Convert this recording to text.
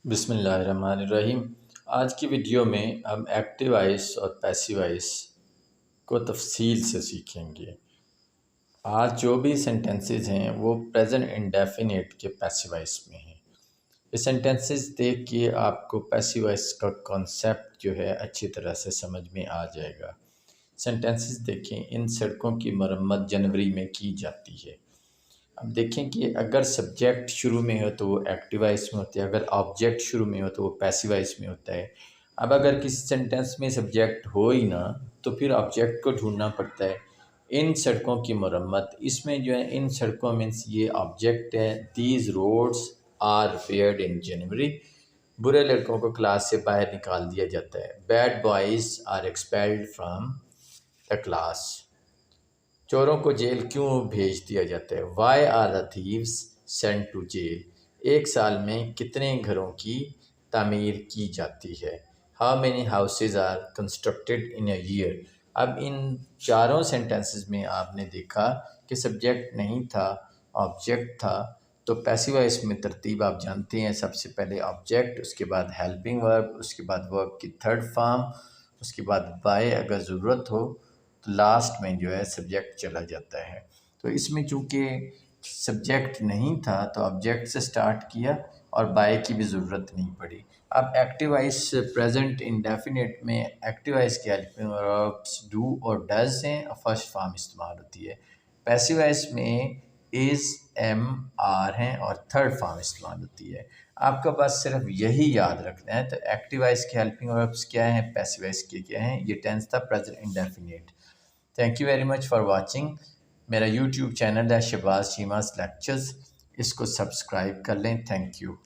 बिस्मिल्लाहिर्रहमानिर्रहीम। आज की वीडियो में हम एक्टिव वॉइस और पैसिव वॉइस को तफसील से सीखेंगे। आज जो भी सेंटेंसेस हैं वो प्रेजेंट इंडेफिनिट के पैसिव वॉइस में हैं। ये सेंटेंसेस देख के आपको पैसिव वॉइस का कॉन्सेप्ट जो है अच्छी तरह से समझ में आ जाएगा। सेंटेंसेस देखें, इन सड़कों की मरम्मत जनवरी में की जाती है। अब देखें कि अगर सब्जेक्ट शुरू में हो तो वो एक्टिव वॉइस में होता है, अगर ऑब्जेक्ट शुरू में हो तो वो पैसिव वॉइस में होता है। अब अगर किसी सेंटेंस में सब्जेक्ट हो ही ना तो फिर ऑब्जेक्ट को ढूंढना पड़ता है। इन सड़कों की मरम्मत, इसमें जो है इन सड़कों मीन्स ये ऑब्जेक्ट है। दीज रोड्स आर रिपेयर्ड इन जनवरी। बुरे लड़कों को क्लास से बाहर निकाल दिया जाता है। Bad boys are expelled from the class. चोरों को जेल क्यों भेज दिया जाता है? Why are the thieves sent to jail. एक साल में कितने घरों की तामीर की जाती है? How many houses are constructed in a year. अब इन चारों सेंटेंसेस में आपने देखा कि सब्जेक्ट नहीं था, ऑब्जेक्ट था। तो पैसिव वॉइस में तरतीब आप जानते हैं, सबसे पहले ऑब्जेक्ट, उसके बाद हेल्पिंग वर्ब, उसके बाद वर्ब की थर्ड फॉर्म, उसके बाद बाय अगर ज़रूरत हो, तो लास्ट में जो है सब्जेक्ट चला जाता है। तो इसमें चूँकि सब्जेक्ट नहीं था तो ऑब्जेक्ट से स्टार्ट किया और बाय की भी ज़रूरत नहीं पड़ी। अब एक्टिव वॉइस प्रेजेंट इंडेफिनिट में एक्टिव वॉइस के हेल्पिंग वर्ब्स डू और डज हैं और फर्स्ट फॉर्म इस्तेमाल होती है। पैसिव वॉइस में इज़, एम, आर हैं और थर्ड फॉर्म इस्तेमाल होती है। आपका बस सिर्फ यही याद रखना है। तो एक्टिव वॉइस के हेल्पिंग वर्ब्स क्या हैं, पैसिव वॉइस के क्या हैं। ये टेंस था present indefinite. Thank you very much for watching. मेरा यूट्यूब चैनल है शहबाज चीमास लेक्चर्स, इसको सब्सक्राइब कर लें। Thank you.